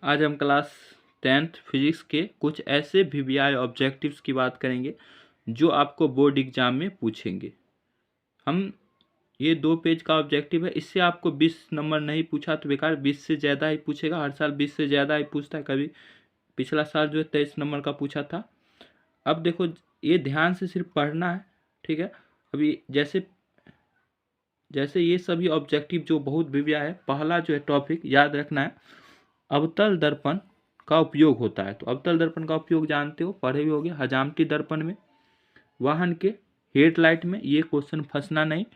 आज हम class 10th physics के कुछ ऐसे वीवीआई ऑब्जेक्टिव्स की बात करेंगे जो आपको बोर्ड एग्जाम में पूछेंगे। हम ये 2 पेज का ऑब्जेक्टिव है, इससे आपको 20 नंबर नहीं पूछा तो बेकार, 20 से ज़्यादा ही पूछेगा। हर साल 20 से ज़्यादा ही पूछता है। कभी पिछला साल जो है 23 नंबर का पूछा था। अब देखो, ये ध्यान से सिर्फ पढ़ना है, ठीक है। अभी जैसे जैसे ये सभी ऑब्जेक्टिव जो बहुत वीवीआई है, पहला जो है टॉपिक याद रखना है, अवतल दर्पण का उपयोग होता है। तो अवतल दर्पण का उपयोग जानते हो, पढ़े भी होगे। हजामती दर्पण में, वाहन के हेडलाइट में, ये क्वेश्चन फंसना नहीं।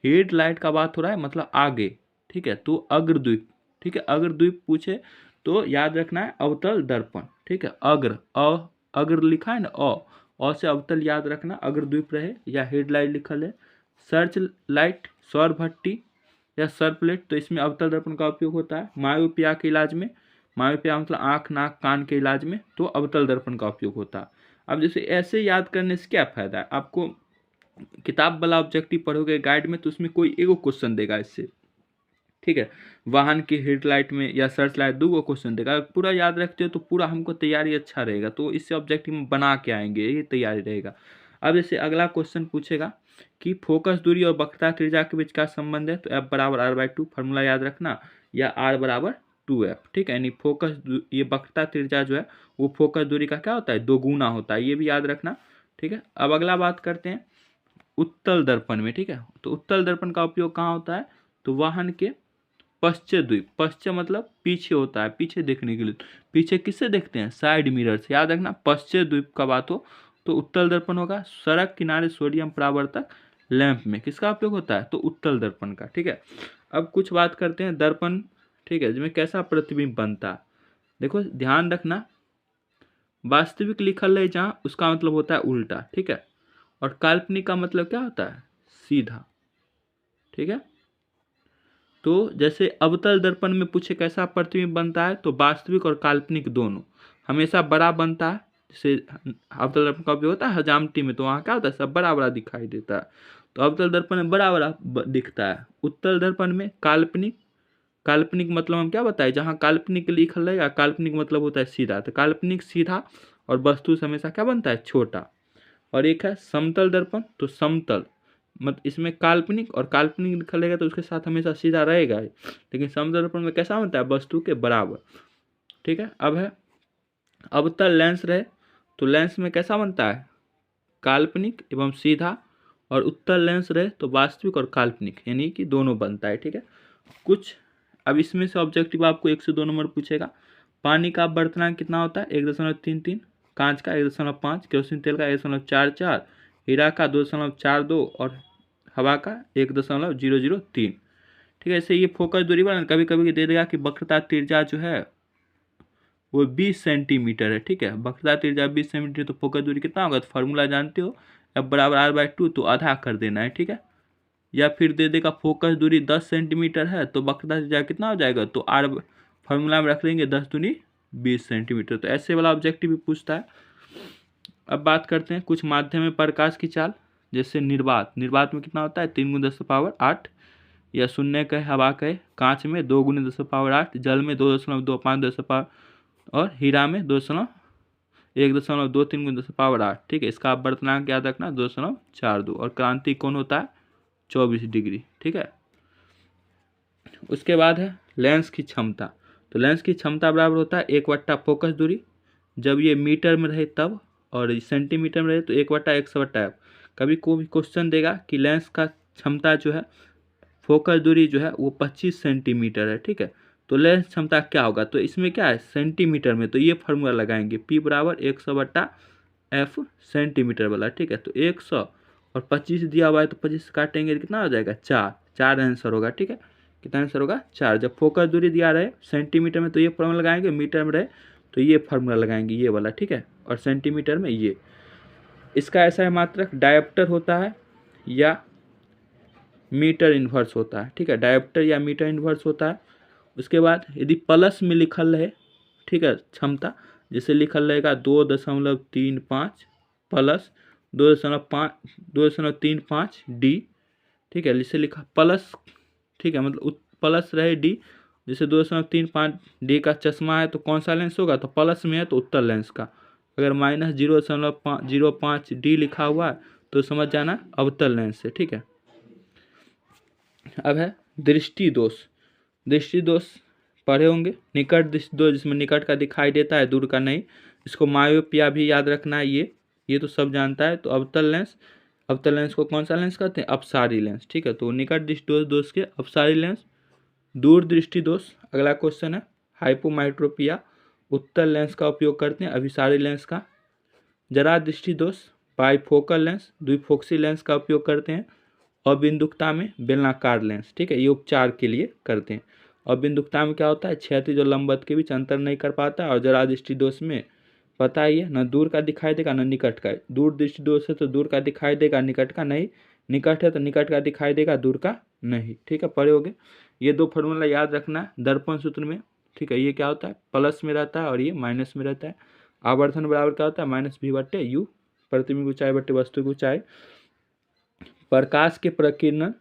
हेडलाइट का बात हो रहा है मतलब आगे, ठीक है। तो अग्रद्वीप, ठीक है, अग्रद्वीप पूछे तो याद रखना है अवतल दर्पण, ठीक है। अग्र लिखा है ना, अ से अवतल याद रखना, अग्रद्वीप रहे या हेडलाइट लिखल है। सर्च लाइट, सौर भट्टी या सरप्लेट, तो इसमें अवतल दर्पण का उपयोग होता है। मायोपिया के इलाज में, मायोपिया मतलब आँख नाक कान के इलाज में, तो अवतल दर्पण का उपयोग होता है। अब जैसे ऐसे याद करने से क्या फ़ायदा है आपको, किताब वाला ऑब्जेक्टिव पढ़ोगे गाइड में तो उसमें कोई एगो क्वेश्चन देगा इससे, ठीक है। वाहन की हेडलाइट में या सर्च लाइट 2 क्वेश्चन देगा। अगर पूरा याद रखते हो तो पूरा हमको तैयारी अच्छा रहेगा, तो इससे ऑब्जेक्टिव में बना के आएंगे, ये तैयारी रहेगा। अब जैसे अगला क्वेश्चन पूछेगा कि फोकस दूरी और वक्रता त्रिज्या के बीच का संबंध है, तो F बराबर R/2 फार्मूला याद रखना, या R बराबर 2F, ठीक है। यानी ये वक्रता त्रिज्या जो है वो फोकस दूरी का क्या होता है, दोगुना होता है, ये भी याद रखना, ठीक है। अब अगला बात करते हैं उत्तल दर्पण में, ठीक है। तो उत्तल दर्पण का उपयोग कहाँ होता है, तो वाहन के पश्चिम द्वीप, पश्चिम मतलब पीछे होता है, पीछे देखने के लिए। पीछे किससे देखते हैं, साइड मिरर से, याद रखना। पश्चिम द्वीप का बात हो तो उत्तल दर्पण होगा। सड़क किनारे सोडियम परावर्तक लैंप में किसका उपयोग होता है, तो उत्तल दर्पण का, ठीक है। अब कुछ बात करते हैं दर्पण, ठीक है, जिसमें कैसा प्रतिबिंब बनता है। देखो ध्यान रखना, वास्तविक लिखल है जहाँ उसका मतलब होता है उल्टा, ठीक है। और काल्पनिक का मतलब क्या होता है, सीधा, ठीक है। तो जैसे अवतल दर्पण में पूछे कैसा प्रतिबिंब बनता है, तो वास्तविक और काल्पनिक दोनों हमेशा बड़ा बनता है। जैसे अवतल दर्पण का उपयोग होता है हजामती में, तो वहाँ क्या होता है, सब बड़ा बड़ा दिखाई देता है। तो अवतल दर्पण में बड़ा बड़ा दिखता है। उत्तल दर्पण में काल्पनिक, काल्पनिक मतलब हम क्या बताए, जहाँ काल्पनिक लिखल रहेगा, काल्पनिक मतलब होता है सीधा, तो काल्पनिक सीधा, और वस्तु से हमेशा क्या बनता है, छोटा। और एक है समतल दर्पण, तो समतल मत इसमें काल्पनिक और काल्पनिक लिखा रहेगा तो उसके साथ हमेशा सीधा रहेगा ही, लेकिन समतल दर्पण में कैसा बनता है, वस्तु के बराबर, ठीक है। अब है अवतल लेंस रहे तो लेंस में कैसा बनता है, काल्पनिक एवं सीधा, और उत्तल लेंस रहे तो वास्तविक और काल्पनिक, यानी कि दोनों बनता है, ठीक है। कुछ अब इसमें से ऑब्जेक्टिव आपको 1 से 2 नंबर पूछेगा। पानी का अपवर्तनांक कितना होता है, 1.33, कांच का 1.5, केरोसिन तेल का 1.44, हीरा का 2.42 और हवा का 1.003, ठीक है। ऐसे ये फोकस दूरी पर कभी कभी दे देगा कि वक्रता त्रिज्या जो है वो 20 सेंटीमीटर है, ठीक है। वक्रता त्रिज्या 20 सेंटीमीटर, तो फोकस दूरी कितना होगा, तो फार्मूला जानते हो, F बराबर R/2, तो आधा कर देना है, ठीक है। या फिर दे देगा फोकस दूरी 10 सेंटीमीटर है तो वक्रता त्रिज्या कितना हो जाएगा, तो आर फार्मूला में रख लेंगे 10 दूनी 20 सेंटीमीटर। तो ऐसे वाला ऑब्जेक्टिव भी पूछता है। अब बात करते हैं कुछ माध्यम में प्रकाश की चाल, जैसे निर्वात, निर्वात में कितना होता है, 3 × 10⁸, या शून्य कहे, हवा कहे, कांच में 2 × 10⁸, जल में 2.25 और हीरा में 1.23 × 10⁸, ठीक है। इसका अपवर्तनांक याद रखना 2.42, और क्रांति कोण होता है 24 डिग्री, ठीक है। उसके बाद है लेंस की क्षमता, तो लेंस की क्षमता बराबर होता है 1 फोकस दूरी, जब ये मीटर में रहे तब, और सेंटीमीटर में रहे तो 1/100F। कभी कोई क्वेश्चन देगा कि लेंस का क्षमता जो है, फोकस दूरी जो है वो 25 सेंटीमीटर है, ठीक है। तो लेंस क्षमता क्या होगा, तो इसमें क्या है सेंटीमीटर में, तो ये फार्मूला लगाएंगे, P बराबर 100/F सेंटीमीटर वाला, ठीक है। तो 100 और 25 दिया हुआ है तो 25 काटेंगे तो कितना हो जाएगा, 4, 4 आंसर होगा, ठीक है। कितना आंसर होगा, 4। जब फोकस दूरी दिया रहे सेंटीमीटर में तो ये फार्मूला लगाएंगे, मीटर में रहे तो ये फार्मूला लगाएंगे, ये वाला, ठीक है। और सेंटीमीटर में ये, इसका ऐसा है मात्रक डायोप्टर होता है या मीटर इन्वर्स होता है, ठीक है। डायोप्टर या मीटर इन्वर्स होता है। उसके बाद यदि प्लस में लिखल रहे, ठीक है, क्षमता जैसे लिखल रहेगा 2.35 प्लस 2.35 डी, ठीक है। जिससे लिखा प्लस, ठीक है, मतलब प्लस रहे डी जैसे 2.35 डी का चश्मा है तो कौन सा लेंस होगा, तो प्लस में है तो उत्तल लेंस का। अगर -0.05 डी लिखा हुआ है तो समझ जाना अवतल लेंस है, ठीक है। अब है दृष्टि दोष। दृष्टि दोष पढ़े होंगे, निकट दृष्टि दोष जिसमें निकट का दिखाई देता है दूर का नहीं, इसको मायोपिया भी याद रखना है, ये तो सब जानता है। तो अवतल लेंस को कौन सा लेंस कहते हैं, अपसारी लेंस, ठीक है। तो निकट दृष्टि दोष के अपसारी लेंस। दूर दृष्टि दोष, अगला क्वेश्चन है हाइपोमाइट्रोपिया, उत्तल लेंस का उपयोग करते हैं अभिसारी लेंस का। जरा दृष्टि दोष, बाइफोकल लेंस, द्विफोक्सी लेंस का उपयोग करते हैं। अबिंदुकता में बेलनाकार लेंस, ठीक है, ये उपचार के लिए करते हैं। अबिंदुकता में क्या होता है, क्षैतिज और लंबवत के बीच अंतर नहीं कर पाता। और जरा दृष्टि दोष में पता ही है, न दूर का दिखाई देगा न निकट का। दूर दृष्टि दोष है तो दूर का दिखाई देगा, निकट का नहीं। निकट है तो निकट का दिखाई देगा, दूर का नहीं, ठीक है। पढ़े होगे, ये दो फॉर्मूला याद रखना है दर्पण सूत्र में, ठीक है। ये क्या होता है, प्लस में रहता है और ये माइनस में रहता है। आवर्धन बराबर क्या होता है, -v/u, प्रतिबिंब ऊंचाई बट्टे वस्तु की ऊंचाई। प्रकाश के प्रकीर्णन,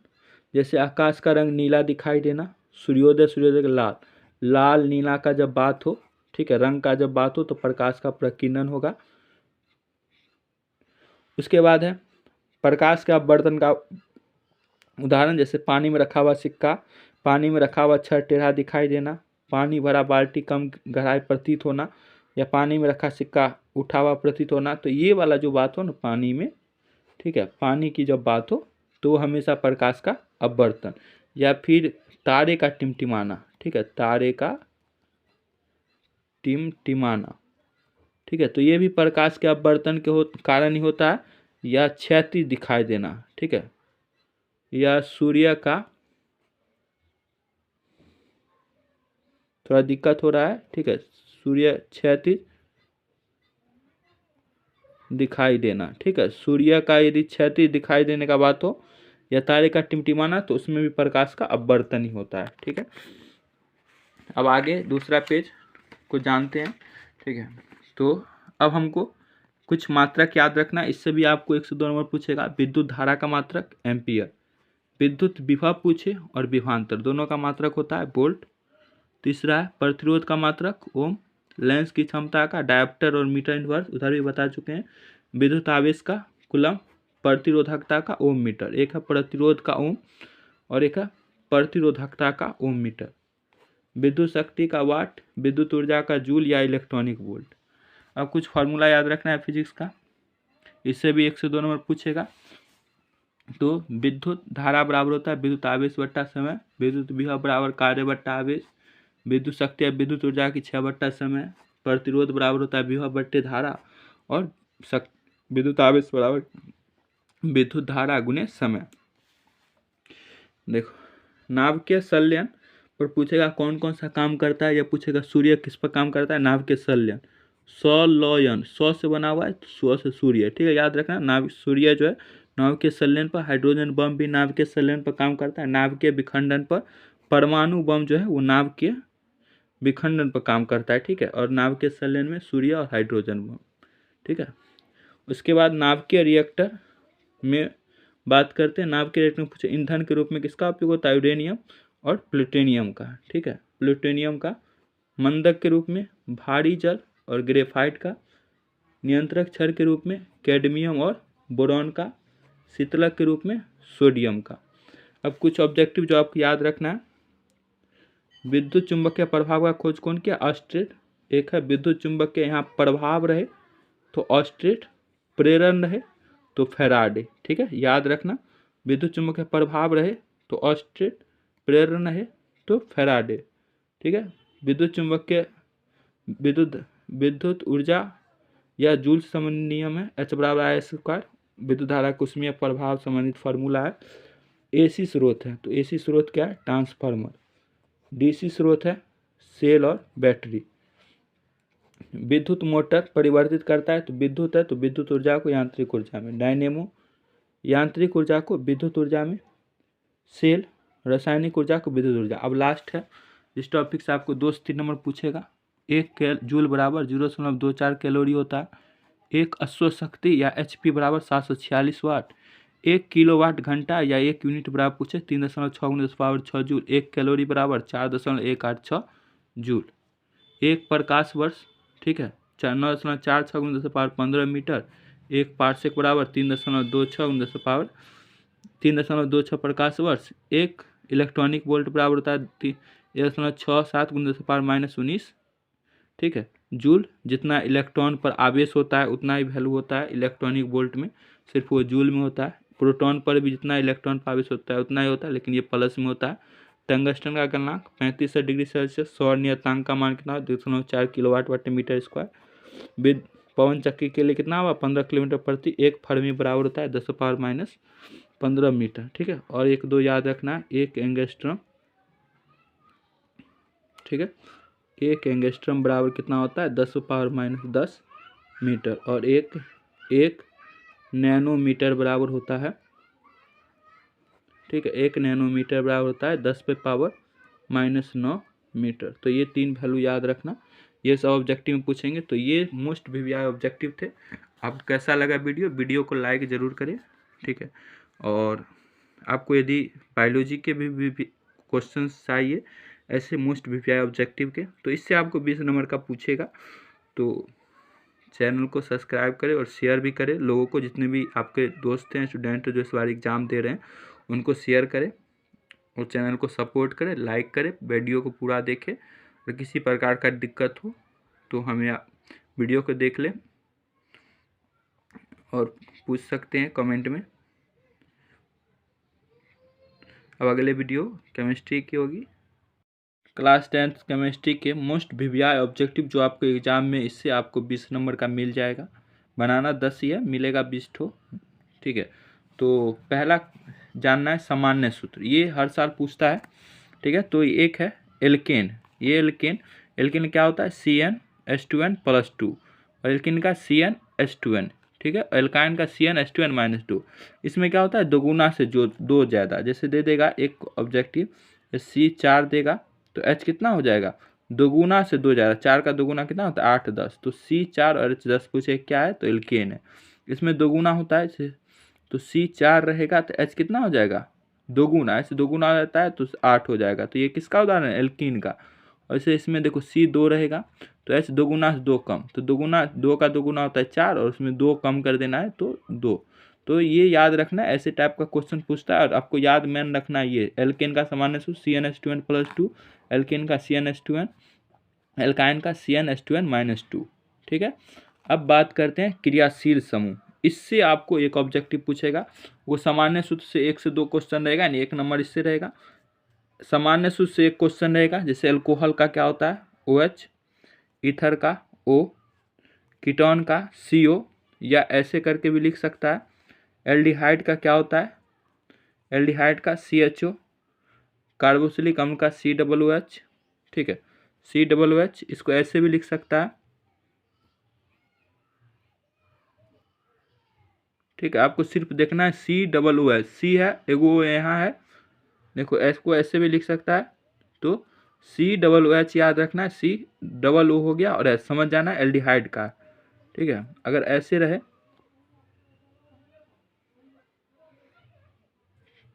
जैसे आकाश का रंग नीला दिखाई देना, सूर्योदय का लाल नीला का जब बात हो, ठीक है, रंग का जब बात हो तो प्रकाश का प्रकीर्णन होगा। उसके बाद है प्रकाश के अपवर्तन का उदाहरण, जैसे पानी में रखा हुआ सिक्का, पानी में रखा हुआ छड़ टेढ़ा दिखाई देना, पानी भरा बाल्टी कम गहराई प्रतीत होना, या पानी में रखा सिक्का उठा हुआ प्रतीत होना। तो ये वाला जो बात हो ना पानी में, ठीक है, पानी की जब बात हो तो हमेशा प्रकाश का अपवर्तन। या फिर तारे का टिमटिमाना, ठीक है, तारे का टिमटिमाना, ठीक है। तो ये भी प्रकाश के अपवर्तन के कारण ही होता है। या क्षैतिज दिखाई देना, ठीक है, या सूर्य का थोड़ा दिक्कत हो रहा है, ठीक है, सूर्य क्षैतिज दिखाई देना, ठीक है। सूर्य का यदि क्षैतिज दिखाई देने का बात हो या तारे का टिमटिमाना तो उसमें भी प्रकाश का अपवर्तन ही होता है, ठीक है। अब आगे दूसरा पेज को जानते हैं, ठीक है। तो अब हमको कुछ मात्रक याद रखना, इससे भी आपको 1 से 2 नंबर पूछेगा। विद्युत धारा का मात्रक एम्पियर, विद्युत विभव पूछे और विभवांतर दोनों का मात्रक होता है वोल्ट। तीसरा है प्रतिरोध का मात्रक ओम, लेंस की क्षमता का डायोप्टर और मीटर इनवर्स उधर भी बता चुके हैं। विद्युत आवेश का कूलम, प्रतिरोधकता का ओम मीटर, एक है प्रतिरोध का ओम और एक है प्रतिरोधकता का ओम मीटर। विद्युत शक्ति का वाट, विद्युत ऊर्जा का जूल या इलेक्ट्रॉनिक वोल्ट। अब कुछ फार्मूला याद रखना है फिजिक्स का, इससे भी 1 से 2 नंबर पूछेगा। तो विद्युत धारा बराबर होता है विद्युत आवेश बट्टा समय, विद्युत विभव बराबर कार्य बट्टा आवेश, विद्युत शक्ति या विद्युत ऊर्जा की 6 बट्टा समय, प्रतिरोध बराबर होता है विभव बट्टे धारा, और विद्युत आवेश बराबर विद्युत धारा गुने समय। देखो, नाभिकीय संलयन पर पूछेगा कौन कौन सा काम करता है, या पूछेगा सूर्य किस पर काम करता है, नाभिकीय संलयन। सौलयन, सौ से बना हुआ है तो सौ से सूर्य, ठीक है, याद रखना। सूर्य जो है नाभिकीय संलयन पर, हाइड्रोजन बम भी नाभिकीय संलयन पर काम करता है। नाभिकीय विखंडन पर परमाणु बम जो है वो नाभिकीय विखंडन पर काम करता है, ठीक है। और नाभिकीय संलयन में सूर्य और हाइड्रोजन बम, ठीक है। उसके बाद नाभिकीय रिएक्टर में बात करते हैं। नाभिकीय रिएक्टर में पूछे ईंधन के रूप में किसका उपयोग होता है, यूरेनियम और प्लूटोनियम का, ठीक है। प्लूटोनियम का मंदक के रूप में भारी जल और ग्रेफाइट का, नियंत्रक क्षार के रूप में कैडमियम और बोरॉन का, शीतलक के रूप में सोडियम का। अब कुछ ऑब्जेक्टिव जो आपको याद रखना है। विद्युत चुंबकीय प्रभाव का खोज कौन किया, ऑस्ट्रेट। एक है विद्युत चुंबकीय यहाँ प्रभाव रहे तो ऑस्ट्रेट, प्रेरण रहे तो फैराडे, ठीक है, याद रखना। विद्युत चुंबकीय प्रभाव रहे तो ऑस्ट्रेट, प्रेरण रहे तो फैराडे, ठीक है। विद्युत चुंबकीय विद्युत ऊर्जा या जूल से संबंधित नियम है, H=I²। विद्युत धारा कुसुमीय प्रभाव संबंधित फार्मूला है। एसी स्रोत है तो एसी स्रोत क्या है, ट्रांसफार्मर। डीसी स्रोत है सेल और बैटरी। विद्युत मोटर परिवर्तित करता है तो विद्युत है तो विद्युत ऊर्जा को यांत्रिक ऊर्जा में। डायनेमो यांत्रिक ऊर्जा को विद्युत ऊर्जा में। सेल रासायनिक ऊर्जा को विद्युत ऊर्जा। अब लास्ट है, इस टॉपिक से आपको 2 से 3 नंबर पूछेगा। 1 जूल बराबर 0.24 कैलोरी होता है। 1 अश्व शक्ति या HP बराबर 746 वाट। 1 किलोवाट घंटा या 1 यूनिट बराबर पूछे 3.6 × 10⁻⁶ जूल। 1 कैलोरी बराबर 4.186 जूल। 1 प्रकाश वर्ष, ठीक है, 9.46 × 10⁻15 मीटर। 1 पार्सेक बराबर 3.26 × 3.26 प्रकाश वर्ष। 1 इलेक्ट्रॉनिक वोल्ट बराबर होता है 1.67 × 10⁻−19, ठीक है, जूल। जितना इलेक्ट्रॉन पर आवेश होता है उतना ही वैल्यू होता है इलेक्ट्रॉनिक वोल्ट में, सिर्फ वो जूल में होता है। प्रोटॉन पर भी जितना इलेक्ट्रॉन पर आवेश होता है उतना ही होता है, लेकिन ये प्लस में होता है। टंगस्टन का गलनांक 35 डिग्री सेल्सियस। सौर नियतांक का मान कितना, 2.4 किलोवाट प्रति मीटर स्क्वायर। पवन चक्की के लिए कितना हुआ, 15 किलोमीटर प्रति। 1 फर्मी बराबर होता है 10⁻−15 मीटर, ठीक है। और 1 2 याद रखना, 1 एंगस्ट्रम, ठीक है, 1 एंगस्ट्रम बराबर कितना होता है, 10⁻−10 मीटर। और 1 नैनोमीटर बराबर होता है, ठीक है, 1 नैनोमीटर बराबर होता है 10⁻⁻9 मीटर। तो ये 3 वैल्यू याद रखना, ये सब ऑब्जेक्टिव में पूछेंगे। तो ये मोस्ट वीवीआई ऑब्जेक्टिव थे। आपको कैसा लगा वीडियो को लाइक ज़रूर करें, ठीक है। और आपको यदि बायोलॉजी के भी क्वेश्चन चाहिए ऐसे मोस्ट वीवीआई ऑब्जेक्टिव के, तो इससे आपको 20 नंबर का पूछेगा। तो चैनल को सब्सक्राइब करें और शेयर भी करें लोगों को, जितने भी आपके दोस्त हैं, स्टूडेंट जो इस बार एग्ज़ाम दे रहे हैं, उनको शेयर करें और चैनल को सपोर्ट करें, लाइक करें, वीडियो को पूरा देखें। और किसी प्रकार का दिक्कत हो तो हमें वीडियो को देख लें और पूछ सकते हैं कमेंट में। अब अगले वीडियो केमिस्ट्री की होगी, क्लास 10th केमिस्ट्री के मोस्ट वीवीआई ऑब्जेक्टिव जो आपको एग्ज़ाम में, इससे आपको 20 नंबर का मिल जाएगा। बनाना 10 ही है, मिलेगा 20 ठो, ठीक है। तो पहला जानना है सामान्य सूत्र, ये हर साल पूछता है, ठीक है। तो एक है एल्केन, ये एल्केन क्या होता है, CnH2n+2, और एल्केन का CnH2n, ठीक है। एल्काइन का CnH2n-2। इसमें क्या होता है, दोगुना से जो 2 ज़्यादा, जैसे दे देगा एक ऑब्जेक्टिव C4 देगा तो H कितना हो जाएगा, दोगुना से 2 ज़्यादा, 4 का दोगुना कितना होता है, 8 10। तो C4 और H10 पूछे क्या है, तो एल्केन है। इसमें दोगुना होता है, तो C4 रहेगा तो H कितना हो जाएगा, दोगुना, ऐसे दोगुना हो जाता है तो 8 हो जाएगा। तो ये किसका उदाहरण है, एल्कीन का। और इसे इसमें देखो C2 रहेगा तो H दोगुना से 2 कम, तो दोगुना 2 का दोगुना होता है 4, और उसमें 2 कम कर देना है तो 2। तो ये याद रखना, ऐसे टाइप का क्वेश्चन पूछता है। और आपको याद मैन रखना, ये एल्केन का सामान्य सूत्र CnH2n+2, एल्केन का CnH2n, एल्काइन का CnH2n-2, ठीक है। अब बात करते हैं क्रियाशील समूह, इससे आपको एक ऑब्जेक्टिव पूछेगा। वो सामान्य सूत्र से 1 से 2 क्वेश्चन रहेगा, यानी 1 नंबर इससे रहेगा। सामान्य सूत्र से 1 क्वेश्चन रहेगा, जैसे अल्कोहल का क्या होता है, OH, ईथर का O, कीटोन का CO, या ऐसे करके भी लिख सकता है। एल्डिहाइड का क्या होता है, एल्डिहाइड का CHO, कार्बोक्सिलिक अम्ल का COOH, ठीक है, COOH, इसको ऐसे भी लिख सकता है, ठीक है। आपको सिर्फ देखना है COOH, C है एगो यहाँ है, देखो एस को ऐसे भी लिख सकता है। तो COOH याद रखना है, COO हो गया, और समझ जाना है एल्डिहाइड का, ठीक है। अगर ऐसे रहे,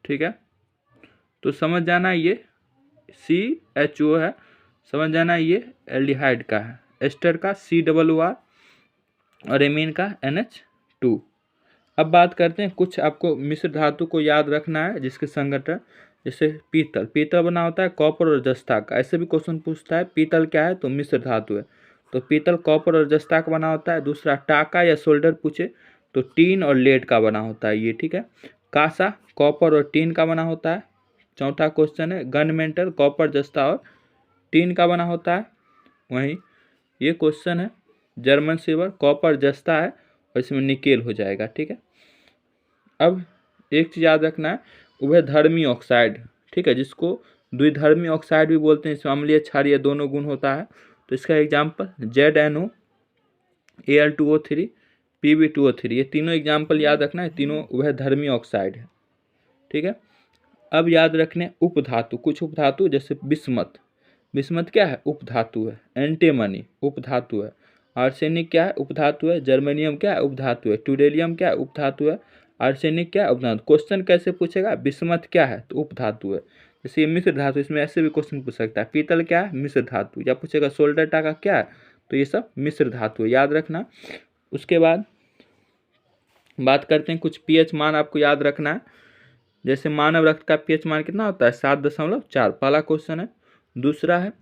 ठीक है, तो समझ जाना ये CHO है, समझ जाना ये एल्डिहाइड का है। एस्टर का COOR, और एमीन का NH2। अब बात करते हैं, कुछ आपको मिश्र धातु को याद रखना है जिसके संगठन, जैसे पीतल बना होता है कॉपर और जस्ता का, ऐसे भी क्वेश्चन पूछता है। पीतल क्या है, तो मिश्र धातु है, तो पीतल कॉपर और जस्ता का बना होता है। दूसरा टाका या सोल्डर पूछे तो टीन और लेड का बना होता है, ये, ठीक है। कासा कॉपर और टीन का बना होता है। चौथा क्वेश्चन है गन मेटल कॉपर जस्ता और टीन का बना होता है। वहीं ये क्वेश्चन है जर्मन सिल्वर कॉपर जस्ता है और इसमें निकेल हो जाएगा, ठीक है। अब एक चीज़ याद रखना है, उभयधर्मी ऑक्साइड, ठीक है, जिसको द्विधर्मी ऑक्साइड भी बोलते हैं, इसमें अम्लीय क्षारीय दोनों गुण होता है। तो इसका एग्जाम्पल ZnO, Al2O3, Pb2O3, ये तीनों एग्जाम्पल याद रखना है, तीनों उभयधर्मी ऑक्साइड है, ठीक है। अब याद रखने उपधातु, कुछ उपधातु जैसे बिस्मत क्या है, उपधातु है। एंटीमनी उपधातु है। आर्सेनिक क्या है, उपधातु है। जर्मेनियम क्या है, उपधातु है। ट्यूडेलियम क्या है, उपधातु है। आर्सेनिक क्या है? उपधातु। क्वेश्चन कैसे पूछेगा? बिस्मथ क्या है? तो उपधातु है। जैसे ये मिश्र धातु, इसमें ऐसे भी क्वेश्चन पूछ सकता है। पीतल क्या है? मिश्र धातु। या पूछेगा सोल्डर टाका क्या है? तो ये सब मिश्र धातु है, याद रखना। उसके बाद बात करते हैं कुछ पीएच मान आपको याद रखना है। जैसे मानव रक्त का पीएच मान कितना होता है? 7.4, पहला क्वेश्चन है। दूसरा है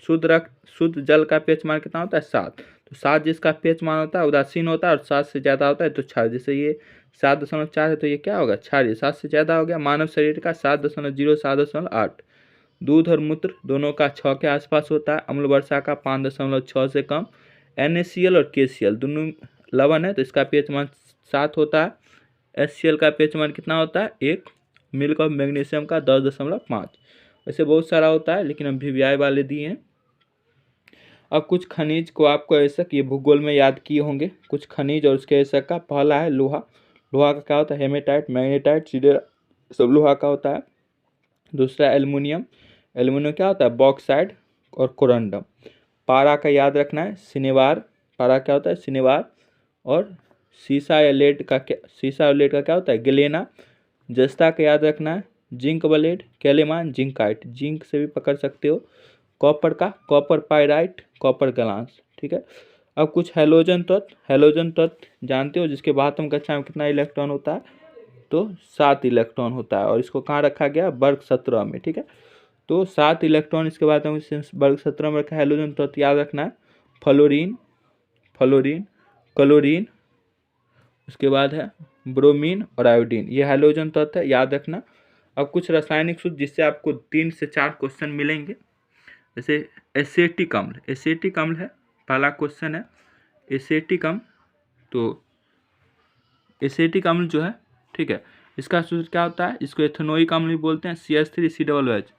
शुद्ध जल का पीएच मान कितना होता है? 7। तो 7 जिसका पीएच मान होता है उदासीन होता है, और 7 से ज़्यादा होता है तो क्षार। जैसे ये 7.4 है तो ये क्या होगा? क्षार। 7 से ज़्यादा हो गया। मानव शरीर का 7.0, 7.8। दूध और मूत्र दोनों का 6 के आसपास होता है। अम्ल वर्षा का 5.6 से कम। NaCl और KCl दोनों लवण है तो इसका पीएच मान 7 होता है। HCl का पीएच मान कितना होता है? 1। मिल्क ऑफ मैग्नीशियम का 10.5। वैसे बहुत सारा होता है लेकिन हम VVI वाले दिए हैं। अब कुछ खनिज को आपको ऐसा ये भूगोल में याद किए होंगे कुछ खनिज और उसके ऐसा का। पहला है लोहा। लोहा का क्या होता है? हेमेटाइट, मैग्नेटाइट, सिडेरा, सब लोहा का होता है। दूसरा एल्युमिनियम। एल्युमिनियम क्या होता है? बॉक्साइड और कोरंडम। पारा का याद रखना है, सिनेवार। पारा क्या होता है? सिनेवार। और सीसा या लेड का क्या? सीसा और लेड का क्या होता है? गलेना। जस्ता का याद रखना है, जिंक ब्लेड, कैलेमान, जिंकाइट। जिंक से भी पकड़ सकते हो। कॉपर का कॉपर पायराइट, कॉपर ग्लास। ठीक है। अब कुछ हैलोजन तत्व। हैलोजन तत्व जानते हो जिसके बातम कक्षा में कितना इलेक्ट्रॉन होता है? तो 7 इलेक्ट्रॉन होता है। और इसको कहाँ रखा गया? वर्ग 17 में। ठीक है। तो 7 इलेक्ट्रॉन इसके बाद हम वर्ग 17 में रखा। हैलोजन तत्व याद रखना है, फ्लोरीन, फ्लोरीन, क्लोरीन, उसके बाद है ब्रोमीन और आयोडीन। ये हैलोजन तत्व है, याद रखना। अब कुछ रासायनिक सूत्र जिससे आपको 3 से 4 क्वेश्चन मिलेंगे। जैसे एसेटिक अम्ल। एसेटिक अम्ल है, पहला क्वेश्चन है एसेटिक अम्ल। तो एसेटिक अम्ल जो है, ठीक है, इसका सूत्र क्या होता है? इसको एथेनोइक अम्ल भी बोलते हैं, CH3COOH।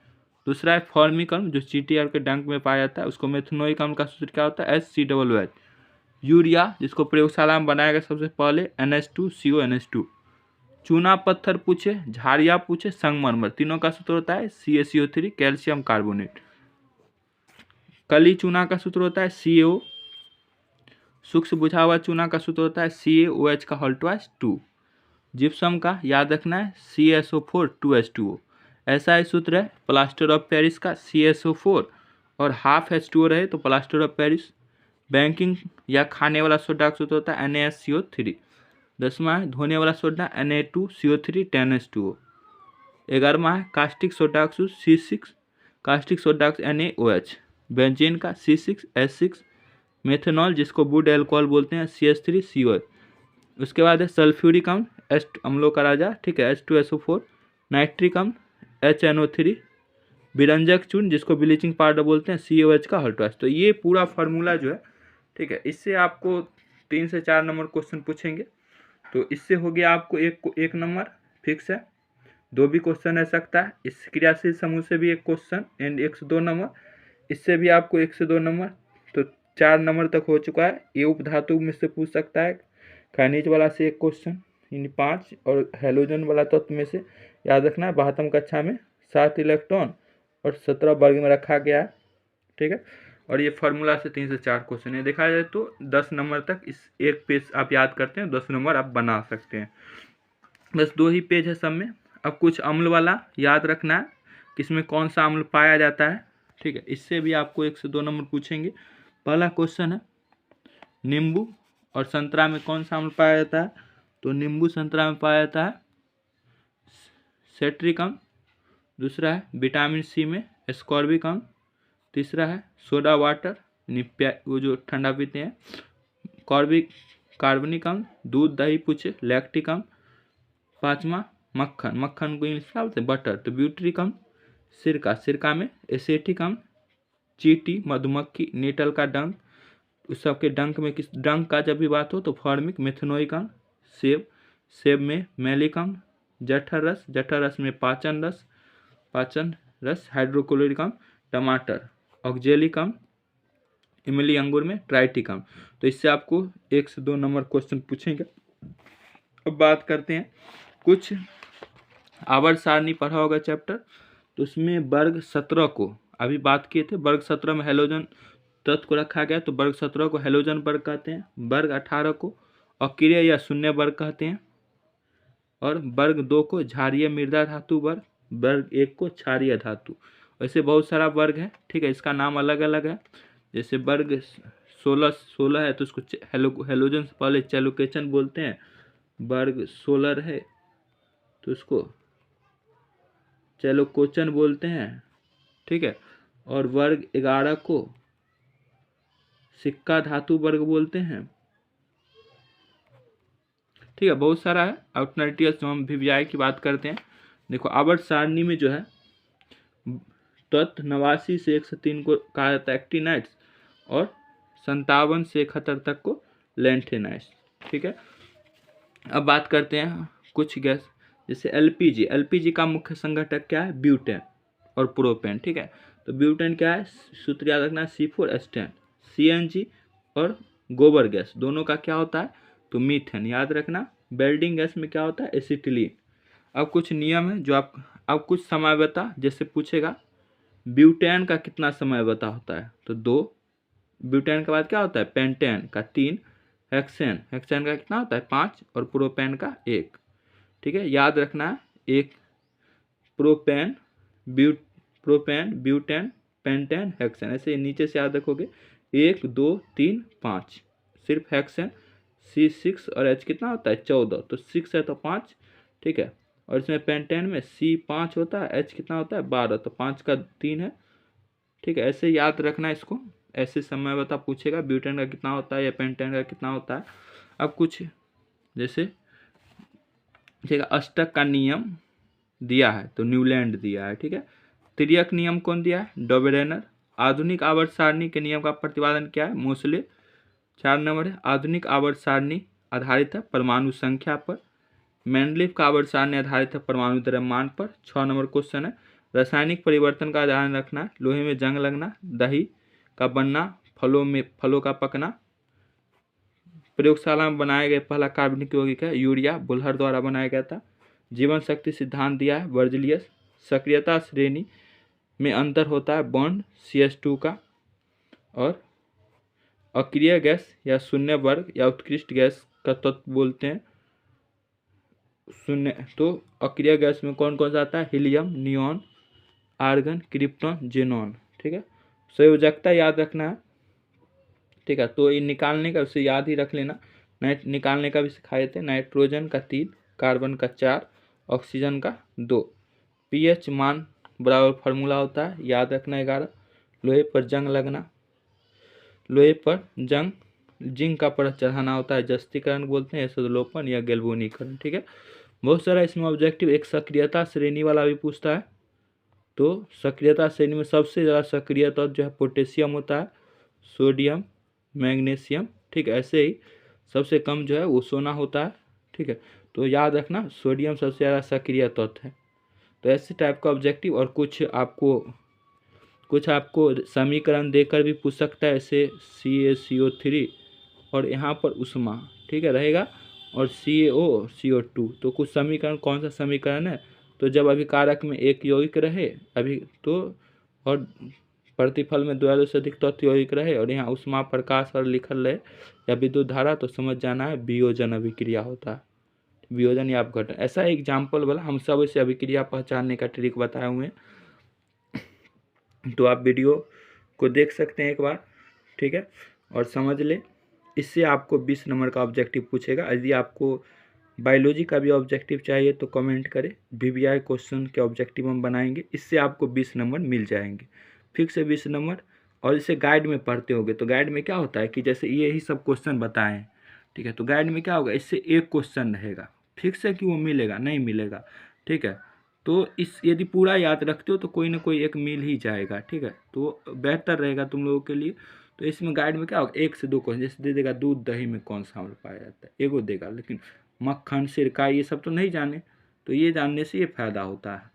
दूसरा है फॉर्मिक अम्ल जो CTR के डंक में पाया जाता है, उसको मेथनोइक अम्ल का सूत्र क्या होता है? HCOOH। यूरिया जिसको प्रयोगशाला में बनाया गया सबसे पहले, NH2CO NH2। चूना पत्थर पूछे, झाड़िया पूछे, संगमरमर, तीनों का सूत्र होता है CaCO3, कैल्शियम कार्बोनेट। कली चूना का सूत्र होता है CO। सूक्ष्म बुझा हुआ चूना का सूत्र होता है CaOH का होल ट्वाइस 2। जिप्सम का याद रखना है CaSO4 2H2O। ऐसा ही सूत्र है प्लास्टर ऑफ पेरिस का CaSO4 और हाफ H2O रहे तो प्लास्टर ऑफ पेरिस। बैंकिंग या खाने वाला सोडा का सूत्र होता है NaSCO3। 10वां है धोने वाला सोडा Na2CO3 10H2O। 11वां है कास्टिक सोडा का सूत्र C6। कास्टिक सोडा का NaOH। बेंजीन का C6H6। मेथनॉल जिसको वुड एल्कोहल बोलते हैं CH3COH। उसके बाद है सल्फ्यूरिक अम्ल, अम्लों का राजा, ठीक है, H2SO4। नाइट्रिक अम्ल HNO3। विरंजक चूर्ण जिसको ब्लीचिंग पाउडर बोलते हैं COH का होल ट्वाइस। तो ये पूरा फार्मूला जो है, ठीक है, इससे आपको 3 से 4 नंबर क्वेश्चन पूछेंगे। तो इससे हो गया आपको एक नंबर फिक्स है। 2 भी क्वेश्चन रह सकता है। इस क्रियाशील समूह से भी एक क्वेश्चन एंड 1 से 2 नंबर। इससे भी आपको 1 से 2 नंबर। तो 4 नंबर तक हो चुका है। ये उपधातु में से पूछ सकता है, खनिज वाला से एक क्वेश्चन, इन 5, और हैलोजन वाला तत्व में से याद रखना है 12वीं कक्षा में 7 इलेक्ट्रॉन और 17 वर्ग में रखा गया है। ठीक है। और ये फार्मूला से 3 से 4 क्वेश्चन है। देखा जाए तो 10 नंबर तक इस एक पेज आप याद करते हैं, 10 नंबर आप बना सकते हैं। बस 2 ही पेज है सब में। अब कुछ अम्ल वाला याद रखना है कि इसमें कौन सा अम्ल पाया जाता है। ठीक है। इससे भी आपको 1 से 2 नंबर पूछेंगे। पहला क्वेश्चन है नींबू और संतरा में कौन सा अम्ल पाया जाता है? तो नींबू संतरा में पाया जाता है सेट्रिक अम्ल। दूसरा है विटामिन C में एस्कॉर्बिक अम्ल। तीसरा है सोडा वाटर, वो जो ठंडा पीते हैं, कार्बनिक अम्ल। दूध दही पूछे, लैक्टिक अम्ल। 5वां मक्खन, मक्खन को इंग्लिश क्या बोलते हैं? बटर, तो ब्यूटरिक अम्ल। सिरका में एसेटिक अम्ल। चींटी, मधुमक्खी, नीटल का डंक, उस सबके डंक में किस डंक का जब भी बात हो तो फॉर्मिक, मेथनोइक अम्ल। सेब में मैलिक अम्ल। जठर रस में पाचन रस, हाइड्रोक्लोरिक अम्ल। टमाटर ऑक्जेलिक अम्ल। इमली अंगूर में ट्राइटिक अम्ल। तो इससे आपको 1 से 2 नंबर क्वेश्चन पूछेंगे। अब बात करते हैं कुछ आवर्त सारणी पढ़ा होगा चैप्टर, तो उसमें वर्ग 17 को अभी बात किए थे। वर्ग 17 में हैलोजन तत्व को रखा गया, तो वर्ग 17 को हैलोजन वर्ग कहते हैं। वर्ग 18 को अक्रिय या शून्य वर्ग कहते हैं। और वर्ग 2 को क्षारीय मृदा धातु वर्ग, वर्ग 1 को क्षारीय धातु। ऐसे बहुत सारा वर्ग है, ठीक है, इसका नाम अलग अलग है। जैसे वर्ग 16 है तो उसको हेलोजन से पहले चैलोकेशन बोलते हैं। वर्ग 16 है तो उसको चैलोकोचन बोलते हैं, ठीक है। और वर्ग 11 को सिक्का धातु वर्ग बोलते हैं, ठीक है। बहुत सारा है अल्टरनेटिव्स जो हम वीवीआई की बात करते हैं। देखो आवर्त सारणी में जो है तत्व 89 से 103 को कहा जाता है एक्टिनाइट्स और 57 से 71 तक को लैंथेनाइट्स, ठीक है। अब बात करते हैं कुछ गैस, जैसे एलपीजी। एलपीजी का मुख्य संघटक क्या है? ब्यूटेन और प्रोपेन, ठीक है। तो ब्यूटेन क्या है? सूत्र याद रखना C4H10। सीएनजी और गोबर गैस दोनों का क्या होता है? तो मीथेन याद रखना। वेल्डिंग गैस में क्या होता है? एसिटिलीन। अब कुछ नियम है जो आप अब कुछ समय बता, जैसे पूछेगा ब्यूटेन का कितना समय बता होता है तो 2, ब्यूटेन के बाद क्या होता है? पेंटेन का 3, हेक्सेन का कितना होता है? 5 और प्रोपेन का 1, ठीक है। याद रखना है एक प्रोपेन ब्यूटेन पेंटेन हेक्सेन, ऐसे नीचे से याद रखोगे 1 2 3 5। सिर्फ हेक्सेन C6 और H कितना होता है? 14, तो 6 है तो 5, ठीक है। और इसमें पेंटेन में C5 होता है, H कितना होता है? 12, तो 5 का 3 है, ठीक है। ऐसे याद रखना इसको, ऐसे समय बता पूछेगा ब्यूटेन का कितना होता है या पेंटेन का कितना होता है। अब कुछ जैसे ठीक है अष्टक का नियम दिया है तो न्यूलैंड दिया है, ठीक है। तिर्यक नियम कौन दिया है? डोबरेनर। आधुनिक आवर्त सारणी के नियम का प्रतिपादन क्या है? मोसले। 4 नंबर है आधुनिक आवर्त सारणी आधारित है परमाणु संख्या पर। मैंडलीफ का आवर्त सारणी आधारित है परमाणु द्रव्यमान पर। 6 नंबर क्वेश्चन है रासायनिक परिवर्तन का ध्यान रखना, लोहे में जंग लगना, दही का बनना, फलों का पकना। प्रयोगशाला में बनाया गया पहला कार्बनिक यौगिक है यूरिया, बुल्हर द्वारा बनाया गया था। जीवन शक्ति सिद्धांत दिया है वर्जिलियस। सक्रियता श्रेणी में अंतर होता है बॉन्ड CH2 का। और अक्रिय गैस या शून्य वर्ग या उत्कृष्ट गैस का तत्व बोलते हैं शून्य। तो अक्रिय गैस में कौन कौन सा आता है? Helium, neon, argon, krypton, xenon, ठीक है। संयोजकता याद रखना है, ठीक है। तो ये निकालने का उसे याद ही रख लेना। निकालने का भी सिखाए थे। नाइट्रोजन का 3, कार्बन का 4, ऑक्सीजन का 2। pH मान बराबर फार्मूला होता है याद रखना 11। लोहे पर जंग लगना, लोहे पर जंग जिंक का परत चढ़ाना होता है जस्तीकरण बोलते हैं, एसिडोलोपन या गैल्वेनीकरण, ठीक है। बहुत सारा इसमें ऑब्जेक्टिव। एक सक्रियता श्रेणी वाला भी पूछता है, तो सक्रियता श्रेणी में सबसे ज़्यादा सक्रिय तत्व जो है पोटेशियम होता है, सोडियम, मैग्नीशियम, ठीक है। ऐसे ही सबसे कम जो है वो सोना होता है, ठीक है। तो याद रखना सोडियम सबसे ज़्यादा सक्रिय तत्व है। तो ऐसे टाइप का ऑब्जेक्टिव। और कुछ आपको समीकरण देकर भी पूछ सकता है, ऐसे CaCO3 और यहाँ पर उष्मा, ठीक है रहेगा, और CaO CO2। तो कुछ समीकरण कौन सा समीकरण है? तो जब अभिकारक में एक यौगिक रहे अभी तो और प्रतिफल में 2 से अधिक तत्व यौगिक रहे और यहाँ उष्मा प्रकाश और लिखल रहे या विद्युत धारा, तो समझ जाना है वियोजन अभिक्रिया होता है, वियोजन या अपघटन। ऐसा एग्जाम्पल वाला हम सब इसे अभिक्रिया पहचानने का ट्रिक बताए हुए हैं, तो आप वीडियो को देख सकते हैं एक बार, ठीक है, और समझ ले। इससे आपको 20 नंबर का ऑब्जेक्टिव पूछेगा। यदि आपको बायोलॉजी का भी ऑब्जेक्टिव चाहिए तो कमेंट करें, वीवीआई क्वेश्चन के ऑब्जेक्टिव हम बनाएंगे, इससे आपको 20 नंबर मिल जाएंगे, फिक्स है 20 नंबर। और इसे गाइड में पढ़ते होगे तो गाइड में क्या होता है कि जैसे यही सब क्वेश्चन बताए हैं, ठीक है, तो गाइड में क्या होगा, इससे एक क्वेश्चन रहेगा, फिक्स है कि वो मिलेगा नहीं मिलेगा, ठीक है। तो इस यदि पूरा याद रखते हो तो कोई ना कोई एक मिल ही जाएगा, ठीक है, तो बेहतर रहेगा तुम लोगों के लिए। तो इसमें गाइड में क्या होगा 1 से 2 क्वेश्चन, जैसे दे देगा दूध दही में कौन सा अम्ल पाया जाता है, एगो देगा, लेकिन मक्खन सिरका ये सब तो नहीं जाने, तो ये जानने से ये फायदा होता है।